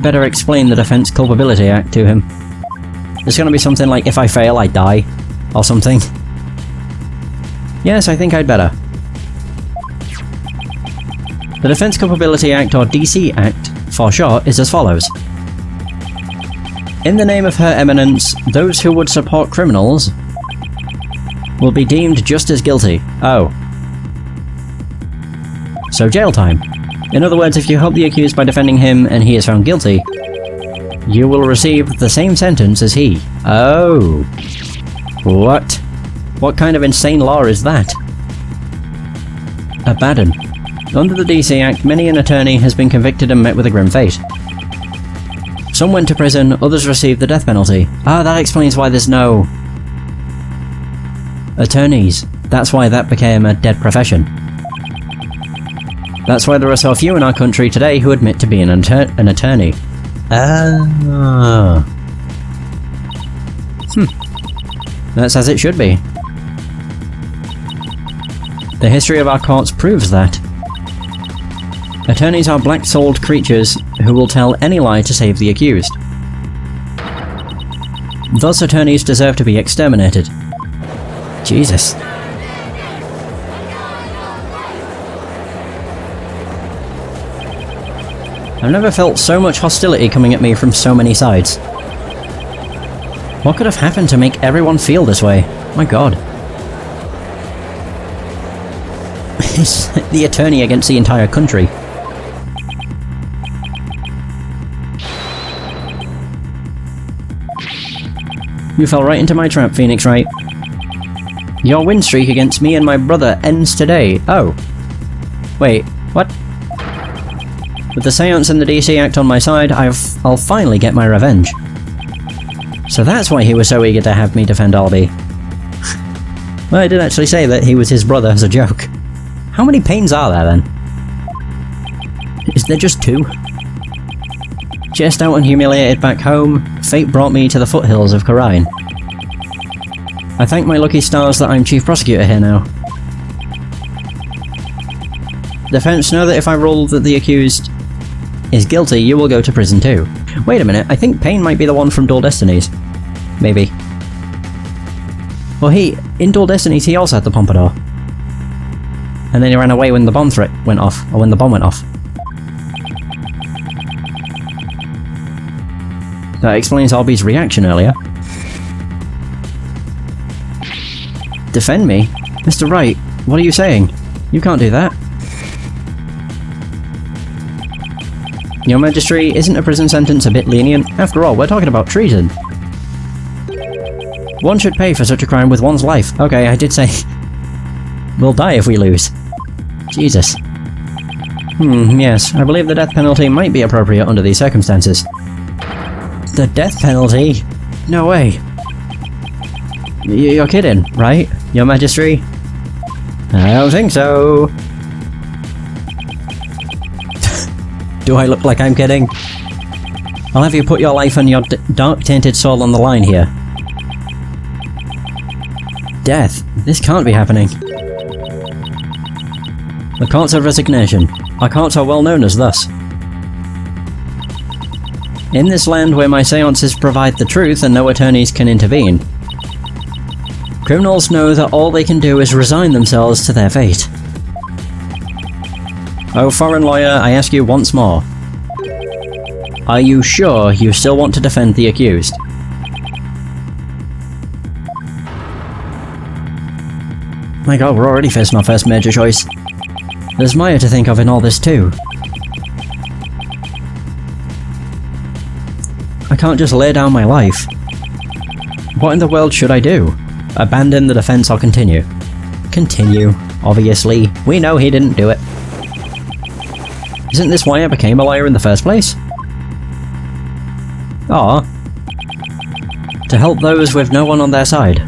better explain the Defense Culpability Act to him. It's gonna be something like, if I fail, I die. Or something. Yes, I think I'd better. The Defense Culpability Act, or DC Act, for short, is as follows. In the name of Her Eminence, those who would support criminals will be deemed just as guilty. Oh. So jail time. In other words, if you help the accused by defending him and he is found guilty, you will receive the same sentence as he. Oh. What? What kind of insane law is that? Abaddon. Under the DC Act, many an attorney has been convicted and met with a grim fate. Some went to prison, others received the death penalty. Ah, that explains why there's no attorneys. That's why that became a dead profession. That's why there are so few in our country today who admit to being an attorney. Ah. That's as it should be. The history of our courts proves that. Attorneys are black-souled creatures who will tell any lie to save the accused. Thus, attorneys deserve to be exterminated. Jesus. I've never felt so much hostility coming at me from so many sides. What could have happened to make everyone feel this way? My god. It's the attorney against the entire country. You fell right into my trap, Phoenix Wright. Your win streak against me and my brother ends today. Oh. Wait, what? With the Seance and the DC Act on my side, I'll finally get my revenge. So that's why he was so eager to have me defend Albie. Well, I did actually say that he was his brother as a joke. How many Pains are there then? Is there just 2? Chased out and humiliated back home, fate brought me to the foothills of Khura'in. I thank my lucky stars that I'm Chief Prosecutor here now. Defense know that if I rule that the accused is guilty, you will go to prison too. Wait a minute, I think Payne might be the one from Dual Destinies. Maybe. Well, in Dual Destinies, he also had the Pompadour. And then he ran away when the bomb threat went off, or when the bomb went off. That explains Albie's reaction earlier. Defend me? Mr. Wright, what are you saying? You can't do that. Your Majesty, isn't a prison sentence a bit lenient? After all, we're talking about treason. One should pay for such a crime with one's life. Okay, I did say we'll die if we lose. Jesus. Yes, I believe the death penalty might be appropriate under these circumstances. The death penalty? No way. You're kidding, right, Your Majesty? I don't think so. Do I look like I'm kidding? I'll have you put your life and your dark-tainted soul on the line here. Death? This can't be happening. The Courts of Resignation. Our courts are well known as thus. In this land where my seances provide the truth and no attorneys can intervene, criminals know that all they can do is resign themselves to their fate. Oh, foreign lawyer, I ask you once more. Are you sure you still want to defend the accused? My god, we're already facing our first major choice. There's Maya to think of in all this too. I can't just lay down my life. What in the world should I do? Abandon the defense or continue? Continue, obviously. We know he didn't do it. Isn't this why I became a lawyer in the first place? Or to help those with no one on their side.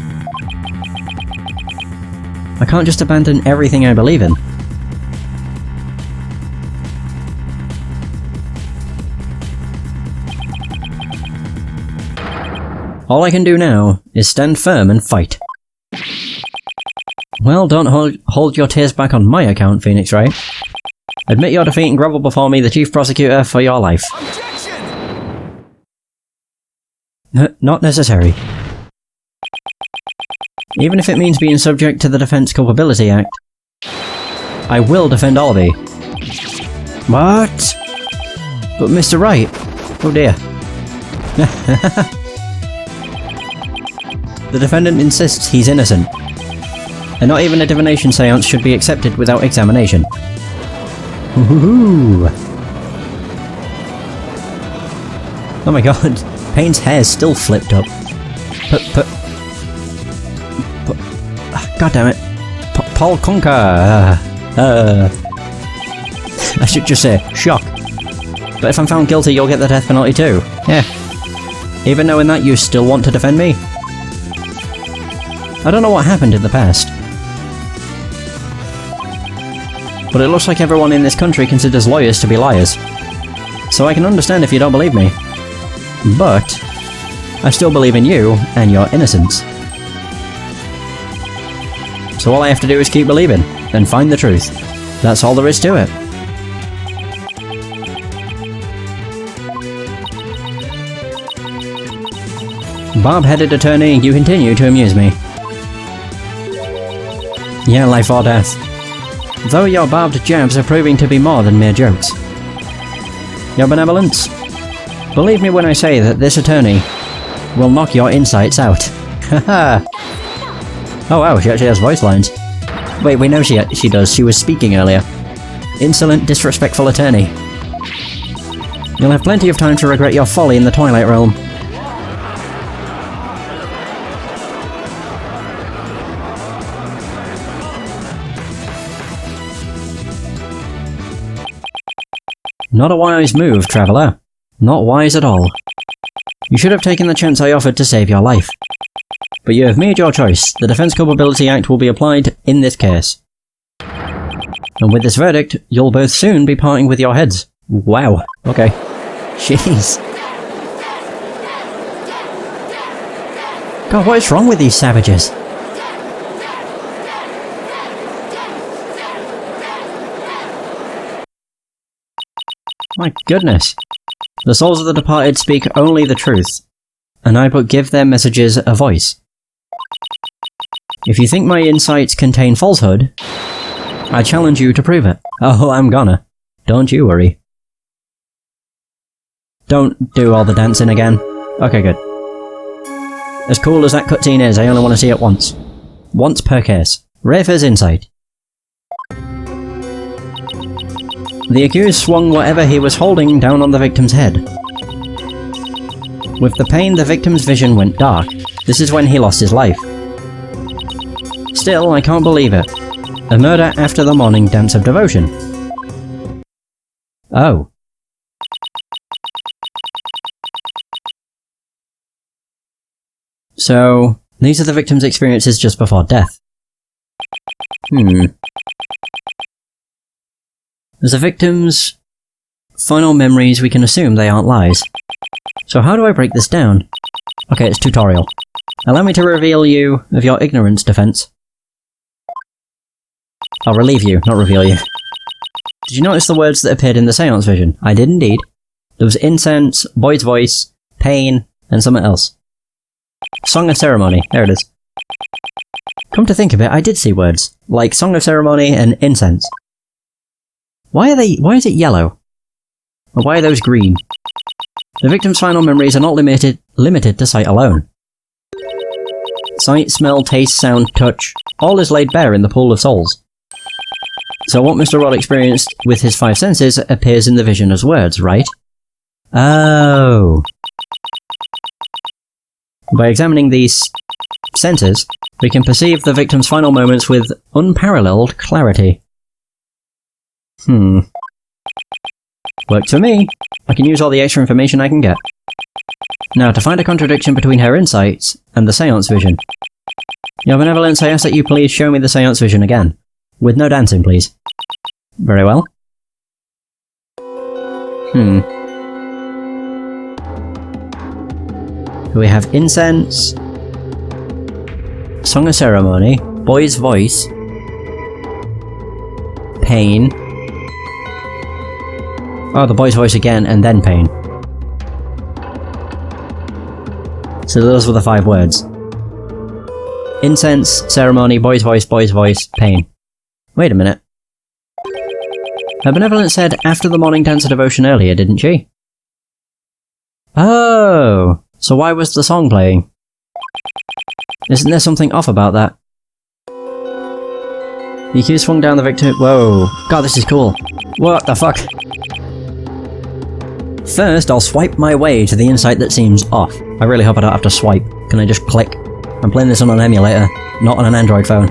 I can't just abandon everything I believe in. All I can do now is stand firm and fight. Well, don't hold your tears back on my account, Phoenix Wright. Admit your defeat and grovel before me, the Chief Prosecutor, for your life. Objection! Not necessary. Even if it means being subject to the Defense Culpability Act, I will defend Olby. What? But Mr. Wright? Oh dear. The defendant insists he's innocent, and not even a divination seance should be accepted without examination. Woohoo! Oh my god, Payne's hair's still flipped up. God damn it. Paul Conker! I should just say, shock. But if I'm found guilty, you'll get the death penalty too. Yeah. Even knowing that, you still want to defend me? I don't know what happened in the past, but it looks like everyone in this country considers lawyers to be liars. So I can understand if you don't believe me. But I still believe in you and your innocence. So all I have to do is keep believing and find the truth. That's all there is to it. Barb-headed attorney, you continue to amuse me. Yeah, life or death. Though your barbed jabs are proving to be more than mere jokes. Your benevolence? Believe me when I say that this attorney will knock your insights out. Haha! Oh wow, she actually has voice lines. Wait, we know she does. She was speaking earlier. Insolent, disrespectful attorney. You'll have plenty of time to regret your folly in the Twilight Realm. Not a wise move, Traveller. Not wise at all. You should have taken the chance I offered to save your life. But you have made your choice. The Defense Culpability Act will be applied in this case. And with this verdict, you'll both soon be parting with your heads. Wow. Okay. Jeez. God, what is wrong with these savages? My goodness. The souls of the departed speak only the truth, and I but give their messages a voice. If you think my insights contain falsehood, I challenge you to prove it. Oh, I'm gonna. Don't you worry. Don't do all the dancing again. Okay, good. As cool as that cutscene is, I only want to see it once. Once per case. Rafer's insight. The accused swung whatever he was holding down on the victim's head. With the pain, the victim's vision went dark. This is when he lost his life. Still, I can't believe it. A murder after the morning dance of devotion. Oh. So, these are the victim's experiences just before death. As the victim's final memories, we can assume they aren't lies. So how do I break this down? Okay, it's tutorial. Allow me to reveal you of your ignorance, defense. I'll relieve you, not reveal you. Did you notice the words that appeared in the seance vision? I did indeed. There was incense, boy's voice, pain, and something else. Song of ceremony, there it is. Come to think of it, I did see words, like song of ceremony and incense. Why is it yellow? Or why are those green? The victim's final memories are not limited to sight alone. Sight, smell, taste, sound, touch, all is laid bare in the pool of souls. So what Mr. Rod experienced with his 5 senses appears in the vision as words, right? Oh. By examining these senses, we can perceive the victim's final moments with unparalleled clarity. Worked for me. I can use all the extra information I can get. Now, to find a contradiction between her insights and the seance vision. Your benevolence, I ask that you please show me the seance vision again. With no dancing, please. Very well. We have incense, song of ceremony, boy's voice, pain. Oh, the boy's voice again, and then pain. So those were the 5 words. Incense, ceremony, boy's voice, pain. Wait a minute. Her benevolence said after the morning dance of devotion earlier, didn't she? Oh! So why was the song playing? Isn't there something off about that? The accused swung down the victim. Whoa. God, this is cool. What the fuck? First, I'll swipe my way to the insight that seems off. I really hope I don't have to swipe. Can I just click? I'm playing this on an emulator, not on an Android phone.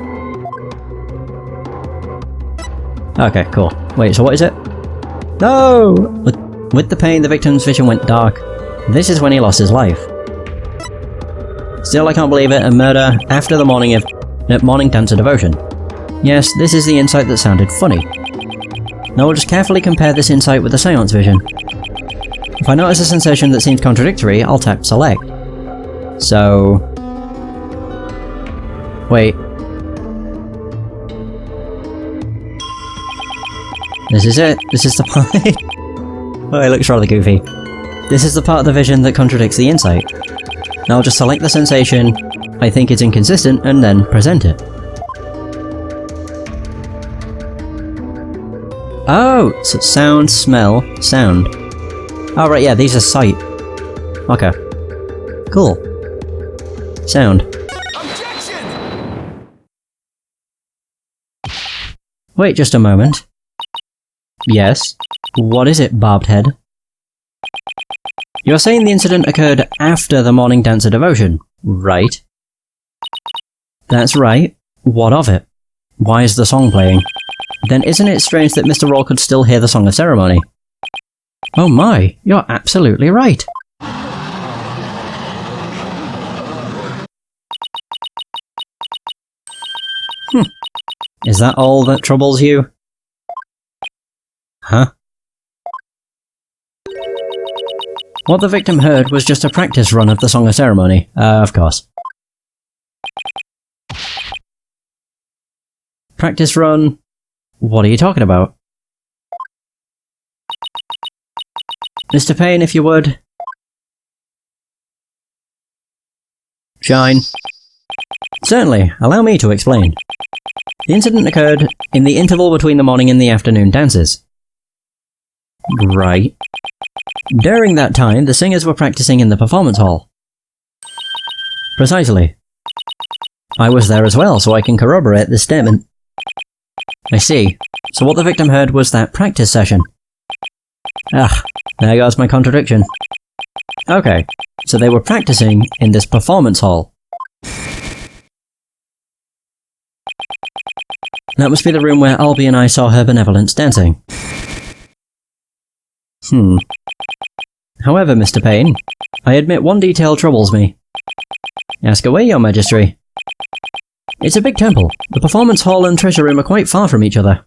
Okay, cool. Wait, so what is it? No! With the pain, the victim's vision went dark. This is when he lost his life. Still, I can't believe it. A murder after the morning dance of devotion. Yes, this is the insight that sounded funny. Now we'll just carefully compare this insight with the seance vision. If I notice a sensation that seems contradictory, I'll tap select. So... wait. This is it. This is the part... oh, it looks rather goofy. This is the part of the vision that contradicts the insight. Now I'll just select the sensation I think is inconsistent and then present it. Oh! So sound, smell, sound. Oh right, yeah, these are sight. Okay. Cool. Sound. Objection! Wait just a moment. Yes? What is it, barbed head? You're saying the incident occurred after the morning dance of devotion, right? That's right. What of it? Why is the song playing? Then isn't it strange that Mr. Raw could still hear the Song of Ceremony? Oh my, you're absolutely right. Is that all that troubles you? Huh? What the victim heard was just a practice run of the Song of Ceremony. Of course. Practice run? What are you talking about? Mr. Payne, if you would. Shine. Certainly, allow me to explain. The incident occurred in the interval between the morning and the afternoon dances. Right. During that time, the singers were practicing in the performance hall. Precisely. I was there as well, so I can corroborate this statement. I see. So what the victim heard was that practice session. Ah, there goes my contradiction. Okay, so they were practicing in this performance hall. That must be the room where Albie and I saw her benevolence dancing. However, Mr. Payne, I admit one detail troubles me. Ask away, your majesty. It's a big temple. The performance hall and treasure room are quite far from each other.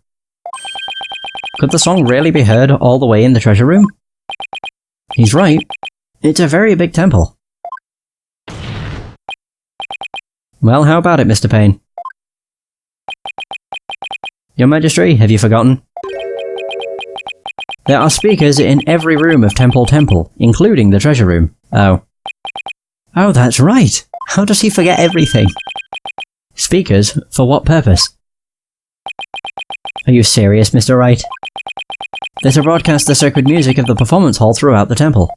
Could the song really be heard all the way in the treasure room? He's right. It's a very big temple. Well, how about it, Mr. Payne? Your Majesty, have you forgotten? There are speakers in every room of Temple, including the treasure room. Oh. Oh, that's right! How does he forget everything? Speakers? For what purpose? Are you serious, Mr. Wright? They're to broadcast the sacred music of the performance hall throughout the temple.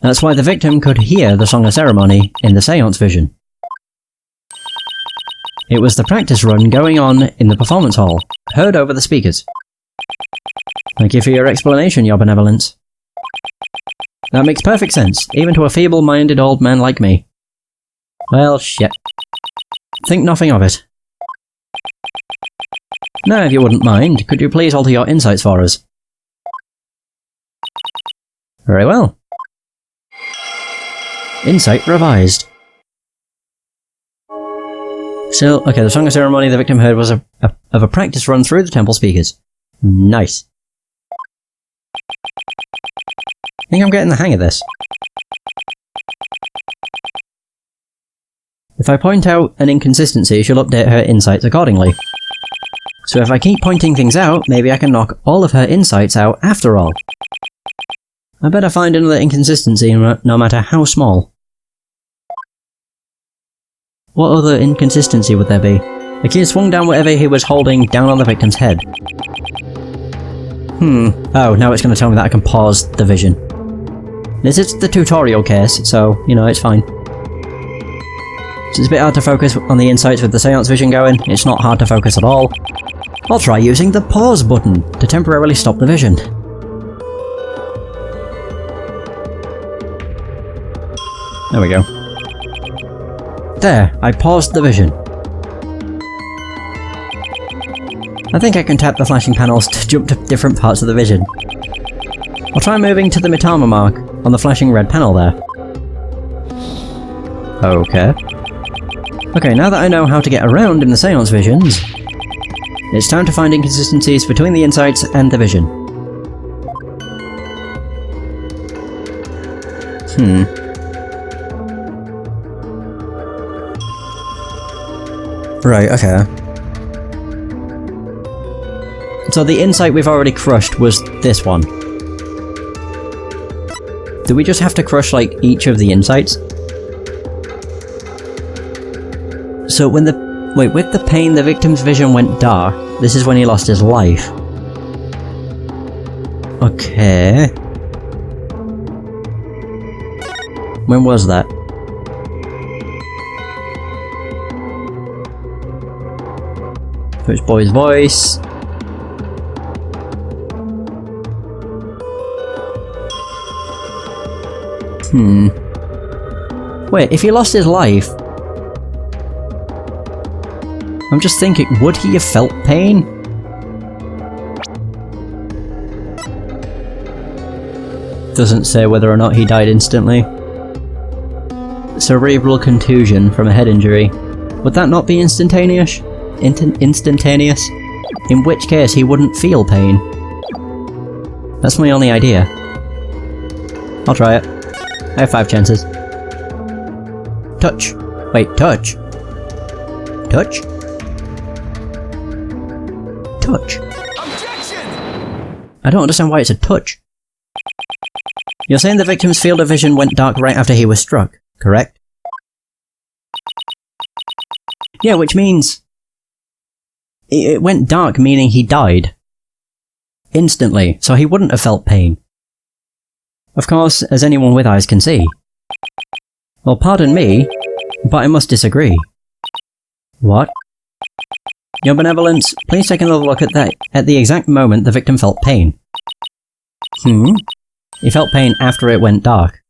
That's why the victim could hear the Song of Ceremony in the seance vision. It was the practice run going on in the performance hall, heard over the speakers. Thank you for your explanation, your benevolence. That makes perfect sense, even to a feeble-minded old man like me. Well, shit. Think nothing of it. Now, if you wouldn't mind, could you please alter your insights for us? Very well. Insight revised. So, okay, the Song of Ceremony the victim heard was of a practice run through the temple speakers. Nice. I think I'm getting the hang of this. If I point out an inconsistency, she'll update her insights accordingly. So if I keep pointing things out, maybe I can knock all of her insights out after all. I better find another inconsistency, no matter how small. What other inconsistency would there be? The kid swung down whatever he was holding down on the victim's head. Oh, now it's going to tell me that I can pause the vision. This is the tutorial case, so, you know, it's fine. It's a bit hard to focus on the insights with the seance vision going. It's not hard to focus at all. I'll try using the pause button to temporarily stop the vision. There we go. There, I paused the vision. I think I can tap the flashing panels to jump to different parts of the vision. I'll try moving to the Mitama mark on the flashing red panel there. Okay. Okay, now that I know how to get around in the seance visions, it's time to find inconsistencies between the insights and the vision. Right, okay. So the insight we've already crushed was this one. Do we just have to crush, like, each of the insights? So when the... Wait, with the pain, the victim's vision went dark. This is when he lost his life. Okay. When was that? Which boy's voice? Wait, if he lost his life... I'm just thinking, would he have felt pain? Doesn't say whether or not he died instantly. Cerebral contusion from a head injury. Would that not be instantaneous? Instantaneous? In which case he wouldn't feel pain. That's my only idea. I'll try it. I have 5 chances. Touch. Wait, touch? Touch? Touch? Objection! I don't understand why it's a touch. You're saying the victim's field of vision went dark right after he was struck, correct? Yeah, which means... It went dark, meaning he died. Instantly, so he wouldn't have felt pain. Of course, as anyone with eyes can see. Well, pardon me, but I must disagree. What? Your benevolence, please take another look at that. At the exact moment the victim felt pain. He felt pain after it went dark.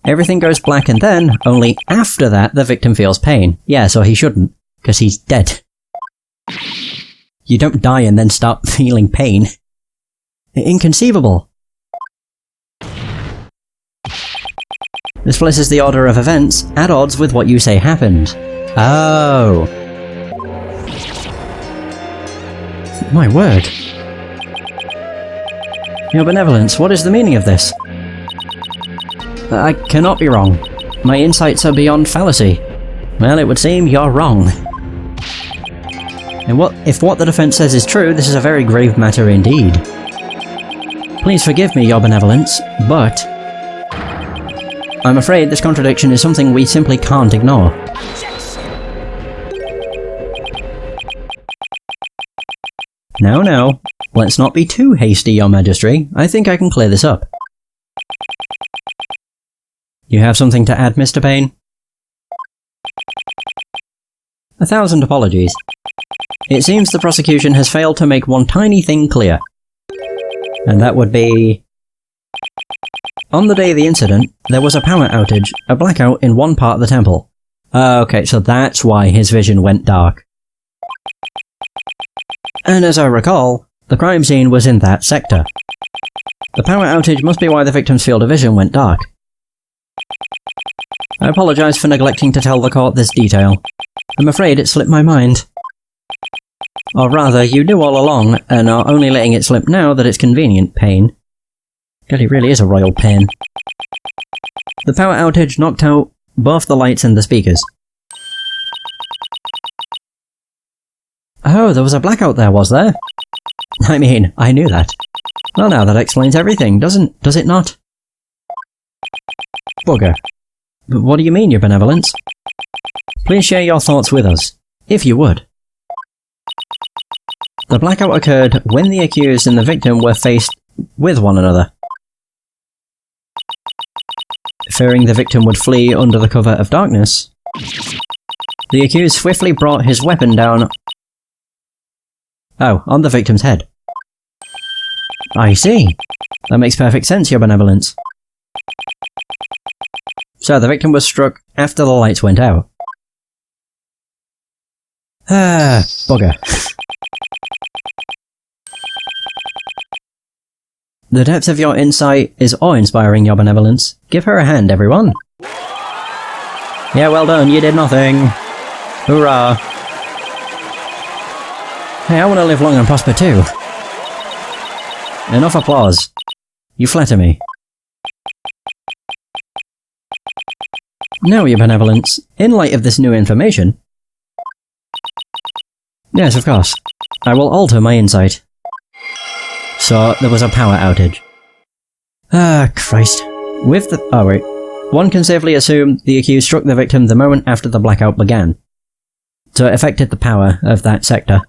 Everything goes black and then, only after that, the victim feels pain. Yeah, so he shouldn't, because he's dead. You don't die and then start feeling pain. Inconceivable. This places the order of events at odds with what you say happened. Oh. My word. Your benevolence, what is the meaning of this? I cannot be wrong. My insights are beyond fallacy. Well, it would seem you're wrong. And if what the defense says is true, this is a very grave matter indeed. Please forgive me, your benevolence, but... I'm afraid this contradiction is something we simply can't ignore. No, let's not be too hasty, your majesty. I think I can clear this up. You have something to add, Mr. Payne? 1,000 apologies. It seems the prosecution has failed to make one tiny thing clear. And that would be... On the day of the incident, there was a power outage, a blackout in one part of the temple. Okay, so that's why his vision went dark. And as I recall, the crime scene was in that sector. The power outage must be why the victim's field of vision went dark. I apologise for neglecting to tell the court this detail. I'm afraid it slipped my mind. Or rather, you knew all along, and are only letting it slip now that it's convenient, Payne. God, he really is a royal pain. The power outage knocked out both the lights and the speakers. Oh, there was a blackout there, was there? I mean, I knew that. Well now that explains everything, does it not? Bugger. What do you mean, Your Benevolence? Please share your thoughts with us, if you would. The blackout occurred when the accused and the victim were faced with one another. Fearing the victim would flee under the cover of darkness, the accused swiftly brought his weapon down on the victim's head. I see. That makes perfect sense, Your Benevolence. So the victim was struck after the lights went out. Bugger. The depth of your insight is awe-inspiring, Your Benevolence. Give her a hand, everyone. Yeah, well done, you did nothing. Hoorah. Hey, I want to live long and prosper too. Enough applause. You flatter me. Now, Your Benevolence, in light of this new information... Yes, of course. I will alter my insight. So, there was a power outage. Ah, Christ. With the... Oh, wait. One can safely assume the accused struck the victim the moment after the blackout began. So it affected the power of that sector.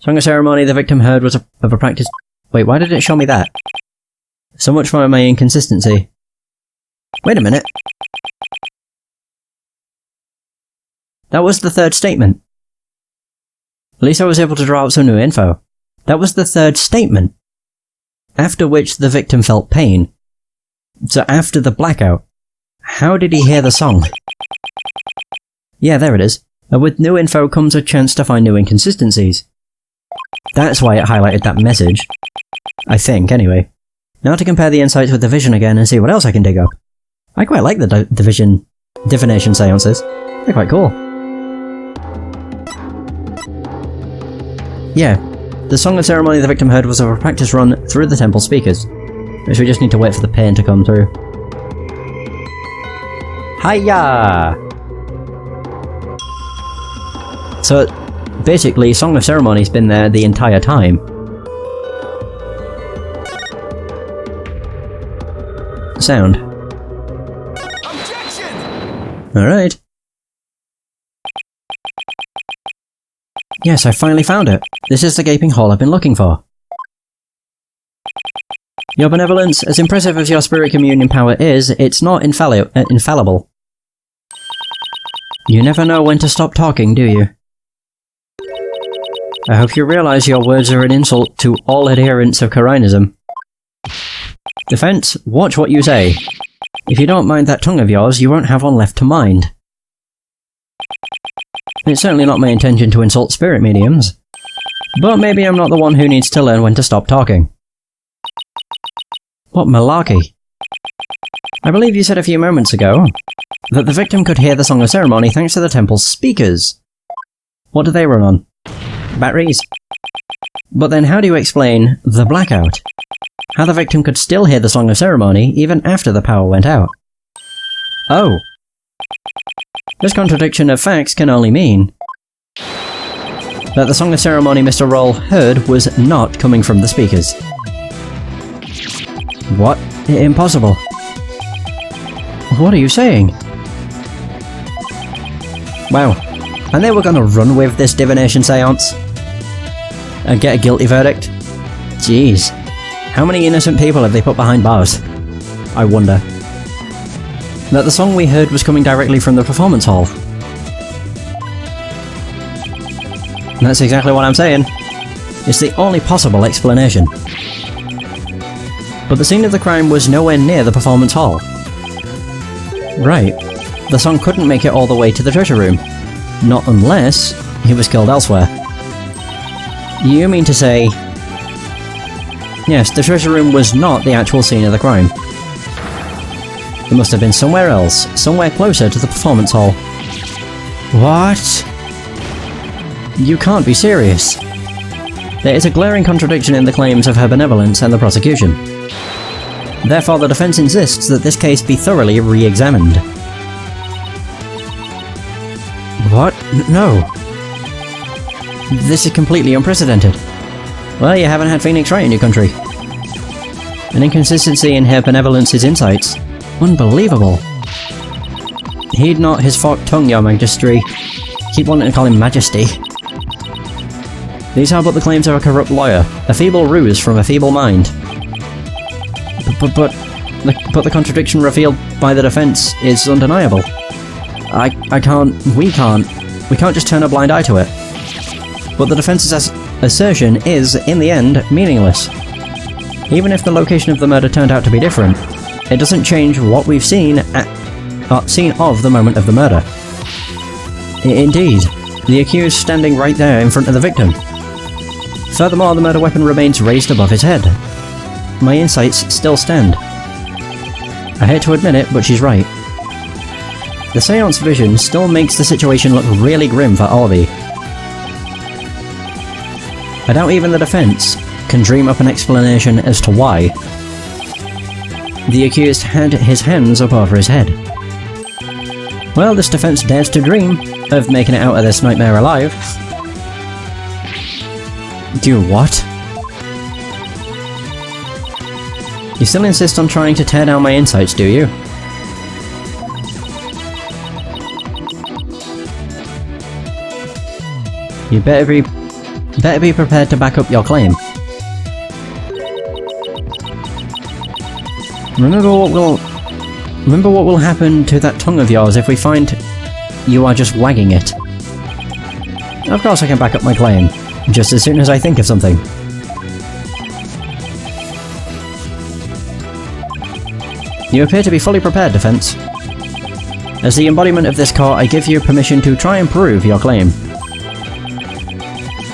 Song of ceremony the victim heard was of a practice... Wait, why did it show me that? So much for my inconsistency. Wait a minute. That was the third statement. At least I was able to draw out some new info. That was the third statement. After which the victim felt pain. So after the blackout, how did he hear the song? Yeah, there it is. And with new info comes a chance to find new inconsistencies. That's why it highlighted that message. I think, anyway. Now to compare the insights with the vision again and see what else I can dig up. I quite like the divination seances. They're quite cool. Yeah, the song of ceremony the victim heard was of a practice run through the temple speakers. Which we just need to wait for the pain to come through. Hiya! So, basically, Song of Ceremony's been there the entire time. Sound. Alright. Yes, I finally found it. This is the gaping hole I've been looking for. Your Benevolence, as impressive as your spirit communion power is, it's not infallible. You never know when to stop talking, do you? I hope you realize your words are an insult to all adherents of Karinism. Defense, watch what you say. If you don't mind that tongue of yours, you won't have one left to mind. It's certainly not my intention to insult spirit mediums. But maybe I'm not the one who needs to learn when to stop talking. What malarkey? I believe you said a few moments ago that the victim could hear the Song of Ceremony thanks to the temple's speakers. What do they run on? Batteries. But then how do you explain the blackout? How the victim could still hear the Song of Ceremony even after the power went out? Oh. This contradiction of facts can only mean that the Song of Ceremony Mr. Roll heard was not coming from the speakers. What? Impossible. What are you saying? Wow. And they were gonna run with this divination seance? And get a guilty verdict? Jeez. How many innocent people have they put behind bars? I wonder. That the song we heard was coming directly from the performance hall. That's exactly what I'm saying. It's the only possible explanation. But the scene of the crime was nowhere near the performance hall. Right. The song couldn't make it all the way to the treasure room. Not unless he was killed elsewhere. You mean to say... Yes, the treasure room was not the actual scene of the crime. It must have been somewhere else, somewhere closer to the performance hall. What? You can't be serious. There is a glaring contradiction in the claims of her benevolence and the prosecution. Therefore, the defense insists that this case be thoroughly re-examined. What? No. This is completely unprecedented. Well, you haven't had Phoenix Wright in your country. An inconsistency in Her Benevolence's insights. Unbelievable. Heed not his forked tongue, your majesty. Keep wanting to call him majesty. These are but the claims of a corrupt lawyer, a feeble ruse from a feeble mind. But the contradiction revealed by the defense is undeniable. We can't just turn a blind eye to it. But the defense's assertion is, in the end, meaningless. Even if the location of the murder turned out to be different, it doesn't change what we've seen of the moment of the murder. Indeed, the accused standing right there in front of the victim. Furthermore, the murder weapon remains raised above his head. My insights still stand. I hate to admit it, but she's right. The seance vision still makes the situation look really grim for Albie. I doubt even the defense can dream up an explanation as to why the accused had his hands up over his head. Well, this defense dares to dream of making it out of this nightmare alive. Do what? You still insist on trying to tear down my insights, do you? You better be prepared to back up your claim. Remember what will happen to that tongue of yours if we find you are just wagging it. Of course I can back up my claim, just as soon as I think of something. You appear to be fully prepared, defense. As the embodiment of this court, I give you permission to try and prove your claim.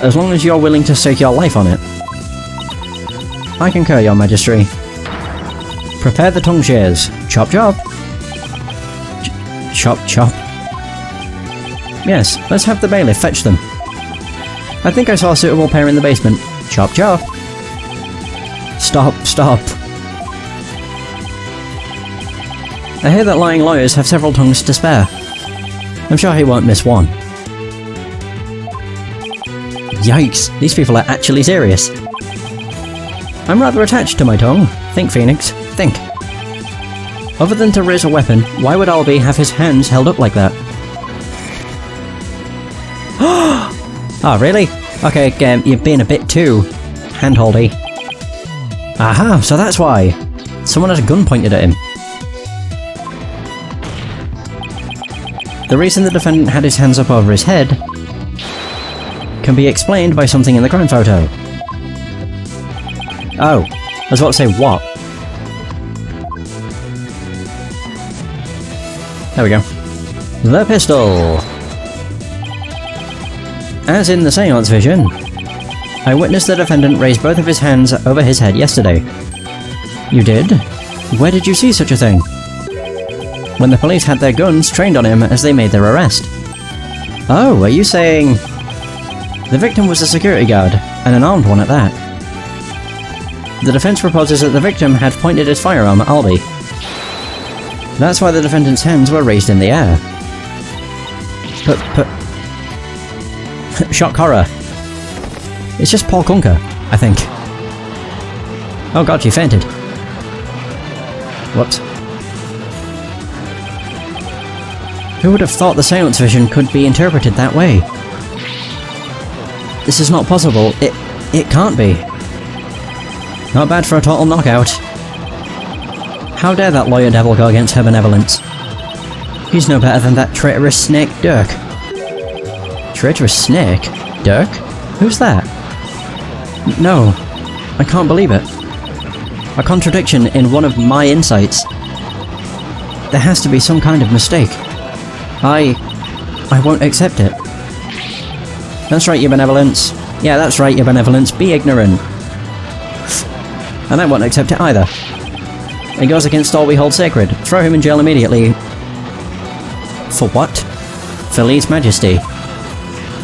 As long as you're willing to stake your life on it. I concur, your majesty. Prepare the tongue shears. Chop chop. Chop chop. Yes, let's have the bailiff fetch them. I think I saw a suitable pair in the basement. Chop chop. Stop, stop. I hear that lying lawyers have several tongues to spare. I'm sure he won't miss one. Yikes, these people are actually serious. I'm rather attached to my tongue. Think, Phoenix, think. Other than to raise a weapon, why would Albie have his hands held up like that? Oh, really? Okay, you're being a bit too handholdy. Aha, so that's why. Someone had a gun pointed at him. The reason the defendant had his hands up over his head can be explained by something in the crime photo. Oh, I was about to say what? There we go. The pistol! As in the seance vision, I witnessed the defendant raise both of his hands over his head yesterday. You did? Where did you see such a thing? When the police had their guns trained on him as they made their arrest. Oh, are you saying... The victim was a security guard, and an armed one at that. The defense proposes that the victim had pointed his firearm at Albie. That's why the defendant's hands were raised in the air. But... Shock horror. It's just Paul Kunker, I think. Oh god, she fainted. Whoops. Who would have thought the seance vision could be interpreted that way? This is not possible. It can't be. Not bad for a total knockout. How dare that lawyer devil go against her benevolence? He's no better than that traitorous snake Dirk. Traitorous snake? Dirk? Who's that? No. I can't believe it. A contradiction in one of my insights. There has to be some kind of mistake. I won't accept it. That's right, your benevolence. Yeah, that's right, your benevolence. Be ignorant. And I won't accept it either. It goes against all we hold sacred. Throw him in jail immediately. For what? For lese majesty.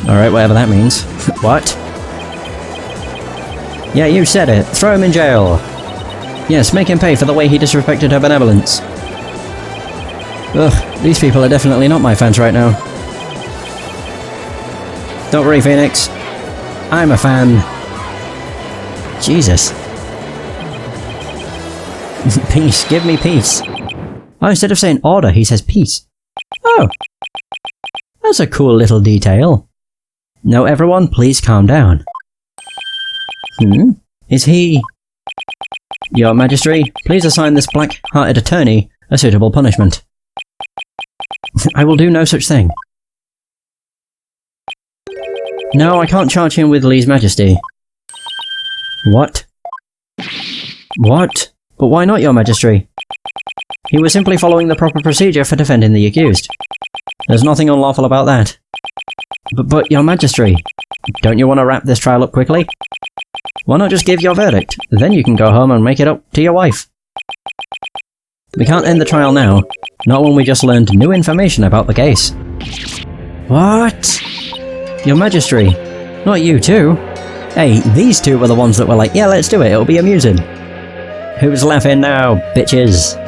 Alright, whatever that means. What? Yeah, you said it. Throw him in jail. Yes, make him pay for the way he disrespected her benevolence. Ugh, these people are definitely not my fans right now. Don't worry, Phoenix. I'm a fan. Jesus. Peace, give me peace. Oh, instead of saying order, he says peace. Oh. That's a cool little detail. Now everyone, please calm down. Is he... Your Majesty, please assign this black-hearted attorney a suitable punishment. I will do no such thing. No, I can't charge him with lese majesty. What? What? But why not, Your Majesty? He was simply following the proper procedure for defending the accused. There's nothing unlawful about that. But Your Majesty, don't you want to wrap this trial up quickly? Why not just give your verdict? Then you can go home and make it up to your wife. We can't end the trial now, not when we just learned new information about the case. What? Your Majesty, not you too. Hey, these two were the ones that were like, yeah, let's do it, it'll be amusing. Who's laughing now, bitches?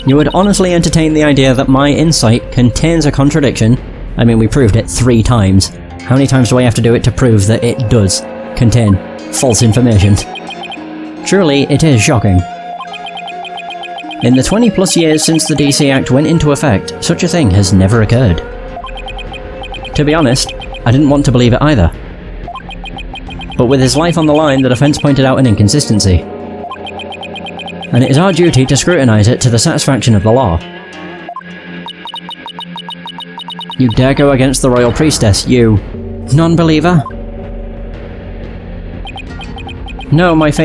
You would honestly entertain the idea that my insight contains a contradiction? I mean, we proved it 3 times. How many times do I have to do it to prove that it does contain false information? Truly, it is shocking. In the 20+ years since the DC Act went into effect, such a thing has never occurred. To be honest, I didn't want to believe it either. But with his life on the line, the defense pointed out an inconsistency. And it is our duty to scrutinize it to the satisfaction of the law. You dare go against the royal priestess, you non-believer? No, my faith